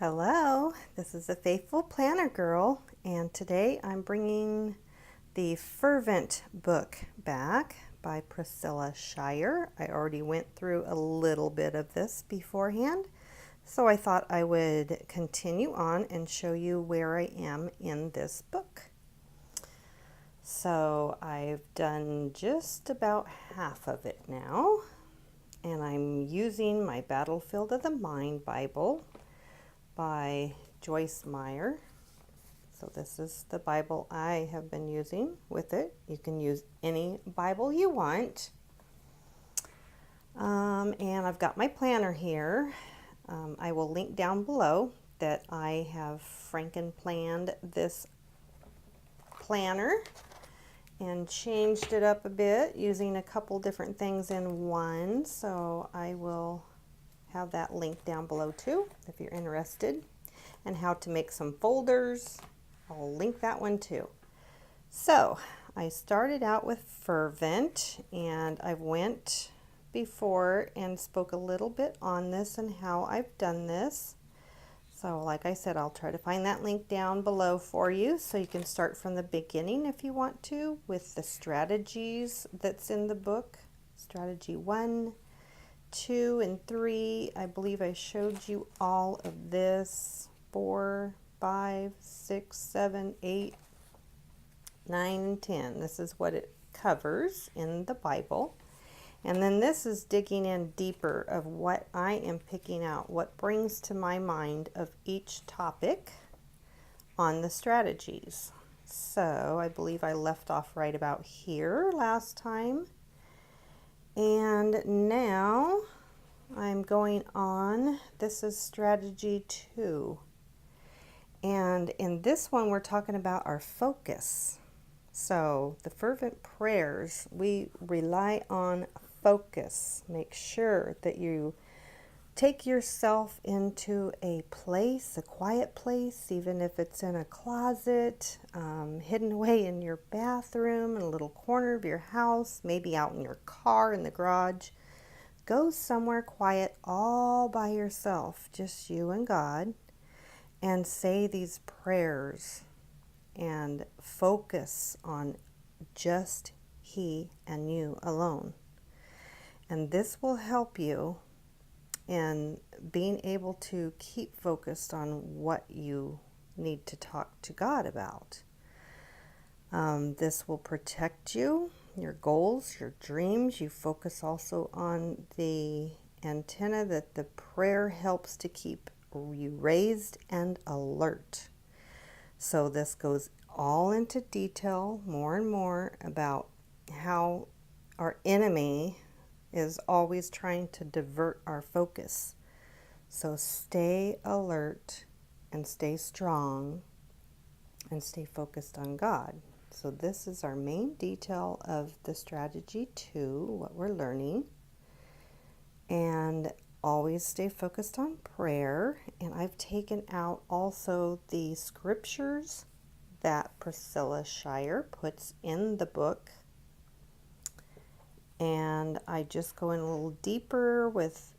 Hello, this is a Faithful Planner Girl, and today I'm bringing the Fervent book back by Priscilla Shirer. I already went through a little bit of this beforehand, so I thought I would continue on and show you where I am in this book. So I've done just about half of it now, and I'm using my Battlefield of the Mind Bible by Joyce Meyer. So this is the Bible I have been using with it. You can use any Bible you want. And I've got my planner here. I will link down below that I have Fraken planned this planner and changed it up a bit using a couple different things in one. So I will have that link down below too if you're interested, and how to make some folders. I'll link that one too. So I started out with Fervent, and I went before and spoke a little bit on this and how I've done this. So like I said, I'll try to find that link down below for you so you can start from the beginning if you want to with the strategies that's in the book. Strategy 1, 2, and 3. I believe I showed you all of this. 4, 5, 6, 7, 8, 9, and 10. This is what it covers in the Bible. And then this is digging in deeper of what I am picking out, what brings to my mind of each topic on the strategies. So I believe I left off right about here last time. And now I'm going on. This is strategy 2. And in this one, we're talking about our focus. So the fervent prayers, we rely on focus. Make sure that you take yourself into a place, a quiet place, even if it's in a closet, hidden away in your bathroom, in a little corner of your house, maybe out in your car, in the garage. Go somewhere quiet all by yourself, just you and God, and say these prayers and focus on just He and you alone. And this will help you in being able to keep focused on what you need to talk to God about. This will protect you, your goals, your dreams. You focus also on the antenna that the prayer helps to keep you raised and alert. So this goes all into detail more and more about how our enemy is always trying to divert our focus. So stay alert and stay strong and stay focused on God. So this is our main detail of the strategy 2, what we're learning. And always stay focused on prayer. And I've taken out also the scriptures that Priscilla Shirer puts in the book. And I just go in a little deeper with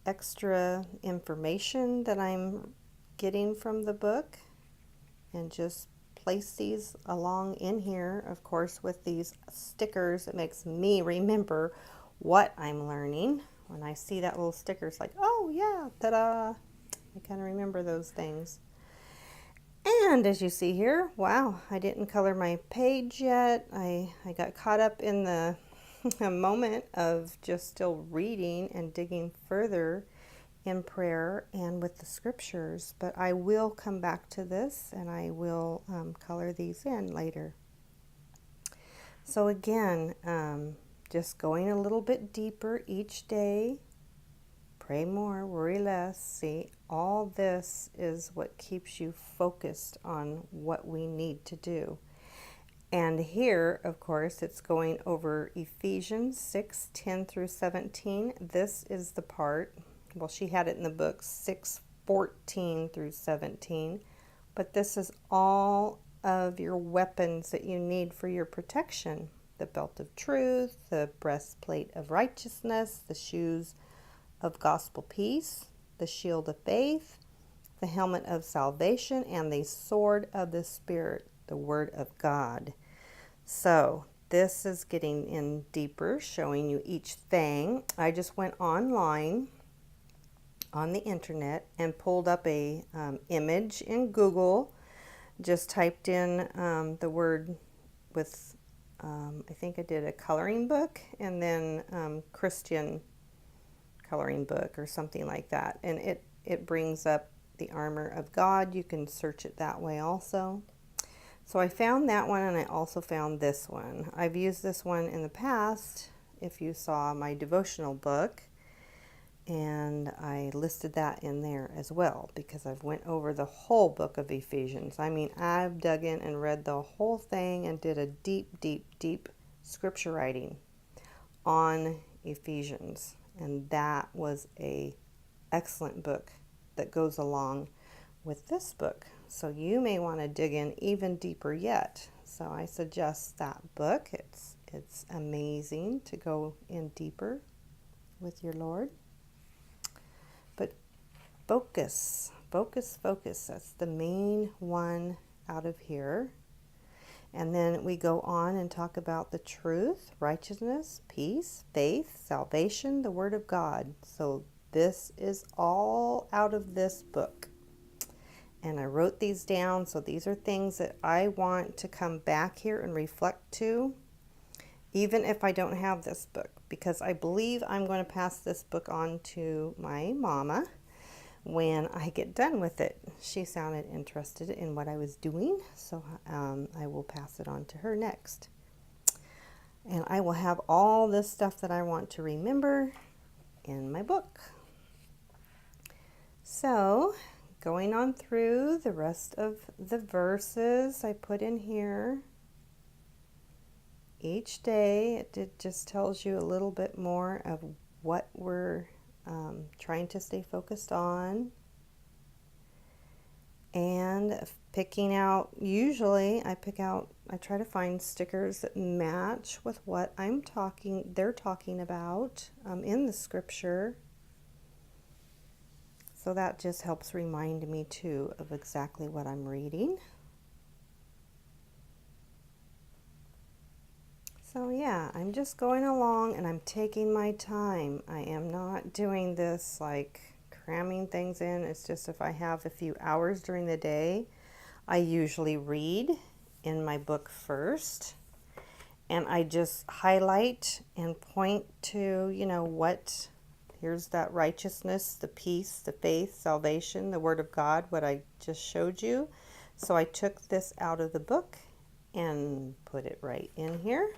extra information that I'm getting from the book, and just place these along in here, of course, with these stickers. It makes me remember what I'm learning. When I see that little sticker, it's like, oh yeah, ta-da! I kind of remember those things. And as you see here, wow, I didn't color my page yet. I got caught up in the a moment of just still reading and digging further in prayer and with the scriptures, but I will come back to this and I will color these in later. So again, just going a little bit deeper each day. Pray more, worry less. See, all this is what keeps you focused on what we need to do. And here, of course, it's going over Ephesians 6:10 through 17. This is the part, well, she had it in the book 6:14 through 17, but this is all of your weapons that you need for your protection. The belt of truth, the breastplate of righteousness, the shoes of gospel peace, the shield of faith, the helmet of salvation, and the sword of the Spirit, the Word of God. So this is getting in deeper, showing you each thing. I just went online on the internet and pulled up a image in Google. Just typed in the word with, I think I did a coloring book, and then Christian coloring book or something like that. And it brings up the armor of God. You can search it that way also. So I found that one, and I also found this one. I've used this one in the past, if you saw my devotional book, and I listed that in there as well because I've went over the whole book of Ephesians. I mean, I've dug in and read the whole thing and did a deep, deep, deep scripture writing on Ephesians, and that was a excellent book that goes along with this book. So you may want to dig in even deeper yet. So I suggest that book. It's amazing to go in deeper with your Lord. But focus. That's the main one out of here. And then we go on and talk about the truth, righteousness, peace, faith, salvation, the Word of God. So this is all out of this book. And I wrote these down, so these are things that I want to come back here and reflect to, even if I don't have this book, because I believe I'm going to pass this book on to my mama when I get done with it. She sounded interested in what I was doing, so I will pass it on to her next. And I will have all this stuff that I want to remember in my book. So, going on through the rest of the verses I put in here. Each day it just tells you a little bit more of what we're trying to stay focused on. And picking out, usually I try to find stickers that match with what they're talking about in the scripture. So that just helps remind me too of exactly what I'm reading. So yeah, I'm just going along and I'm taking my time. I am not doing this like cramming things in. It's just if I have a few hours during the day, I usually read in my book first. And I just highlight and point to, here's that righteousness, the peace, the faith, salvation, the Word of God, what I just showed you. So I took this out of the book and put it right in here.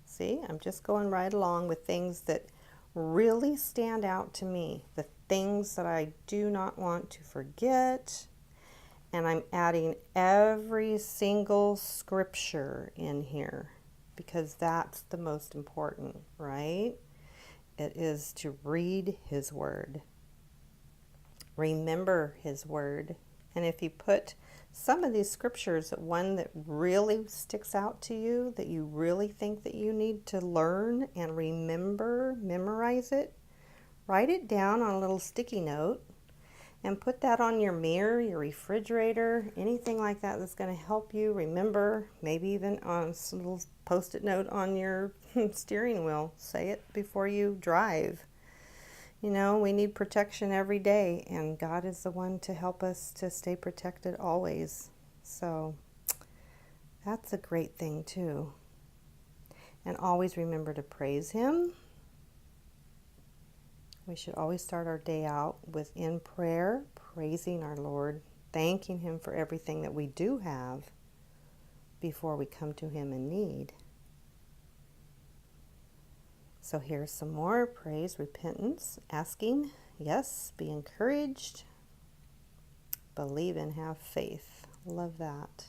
See, I'm just going right along with things that really stand out to me, the things that I do not want to forget. And I'm adding every single scripture in here because that's the most important, right? It is to read His Word, remember His Word. And if you put some of these scriptures, one that really sticks out to you, that you really think that you need to learn and remember, memorize it, write it down on a little sticky note. And put that on your mirror, your refrigerator, anything like that that's going to help you remember, maybe even on a little post-it note on your steering wheel. Say it before you drive. We need protection every day, and God is the one to help us to stay protected always. So that's a great thing too. And always remember to praise Him. We should always start our day out in prayer, praising our Lord, thanking Him for everything that we do have before we come to Him in need. So here's some more praise, repentance, asking, yes, be encouraged, believe and have faith. Love that.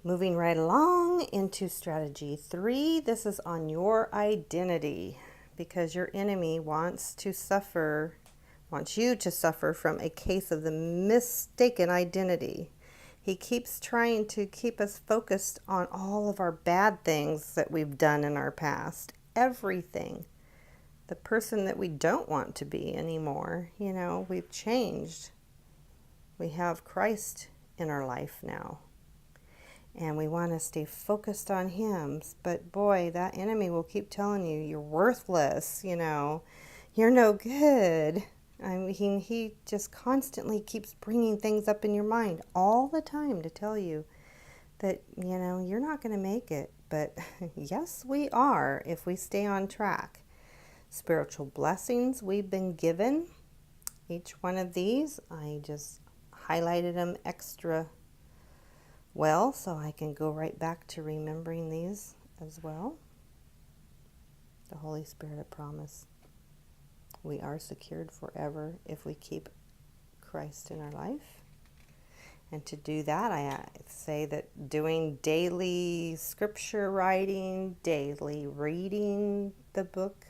Moving right along into strategy 3, this is on your identity, because your enemy wants you to suffer from a case of the mistaken identity. He keeps trying to keep us focused on all of our bad things that we've done in our past. Everything. The person that we don't want to be anymore. You know, we've changed. We have Christ in our life now. And we want to stay focused on Him. But boy, that enemy will keep telling you, you're worthless, you know, you're no good. I mean, he just constantly keeps bringing things up in your mind all the time to tell you that, you know, you're not going to make it. But yes, we are if we stay on track. Spiritual blessings we've been given. Each one of these, I just highlighted them extra well, so I can go right back to remembering these as well. The Holy Spirit of promise. We are secured forever if we keep Christ in our life. And to do that, I say that doing daily scripture writing, daily reading the book,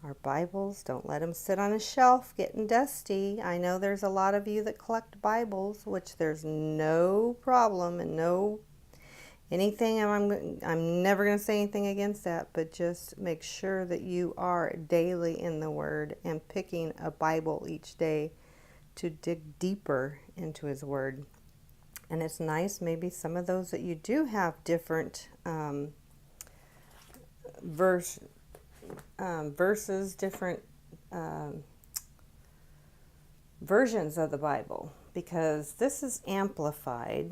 our Bibles, don't let them sit on a shelf getting dusty. I know there's a lot of you that collect Bibles, which there's no problem and no anything. I'm never going to say anything against that, but just make sure that you are daily in the Word and picking a Bible each day to dig deeper into His Word. And it's nice, maybe some of those that you do have different verses, different versions of the Bible, because this is amplified,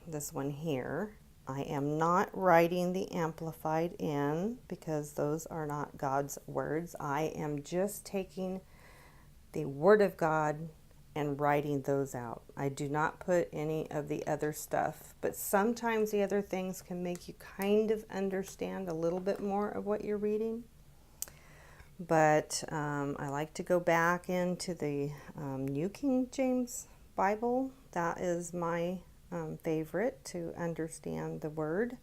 this one here. I am not writing the amplified in because those are not God's words. I am just taking the Word of God and writing those out. I do not put any of the other stuff, but sometimes the other things can make you kind of understand a little bit more of what you're reading. But I like to go back into the New King James Bible. That is my favorite to understand the Word.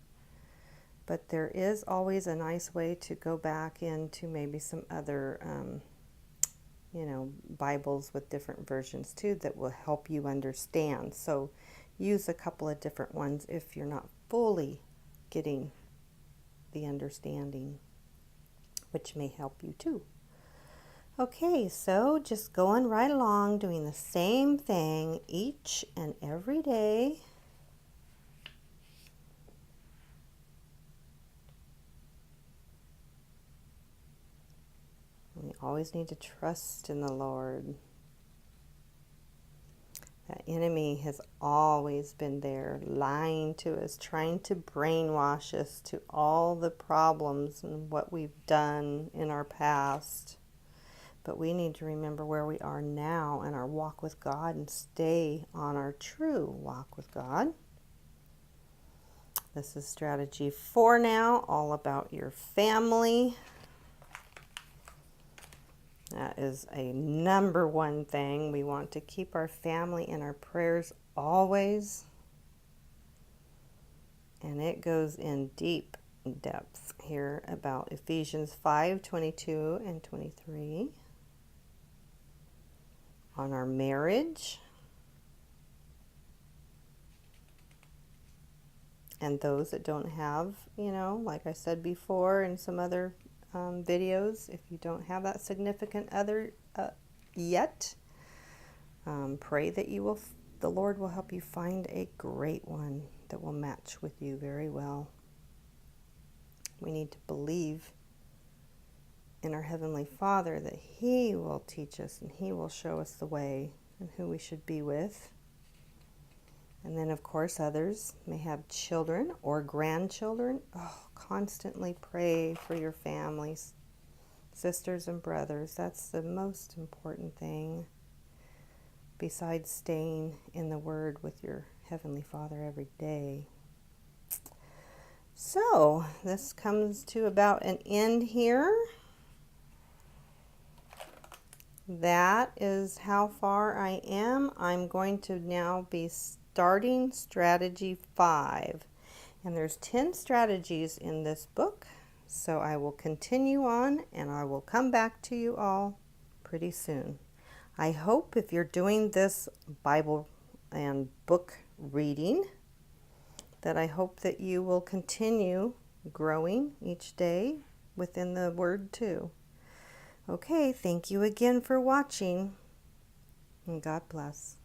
But there is always a nice way to go back into maybe some other, Bibles with different versions too that will help you understand. So use a couple of different ones if you're not fully getting the understanding, which may help you too. Okay, so just going right along, doing the same thing each and every day. We always need to trust in the Lord. That enemy has always been there, lying to us, trying to brainwash us to all the problems and what we've done in our past. But we need to remember where we are now and our walk with God and stay on our true walk with God. This is strategy 4 now, all about your family. That is a number one thing. We want to keep our family in our prayers always. And it goes in deep depth here about Ephesians 5:22 and 23. On our marriage. And those that don't have, like I said before in some other videos, if you don't have that significant other yet, pray that the Lord will help you find a great one that will match with you very well. We need to believe in our Heavenly Father that He will teach us and He will show us the way and who we should be with. And then, of course, others may have children or grandchildren. Constantly pray for your families, sisters and brothers. That's the most important thing, besides staying in the Word with your Heavenly Father every day. So, this comes to about an end here. That is how far I am. I'm going to now be starting strategy 5. And there's 10 strategies in this book. So I will continue on and I will come back to you all pretty soon. I hope if you're doing this Bible and book reading, that I hope that you will continue growing each day within the Word too. Okay, thank you again for watching, and God bless.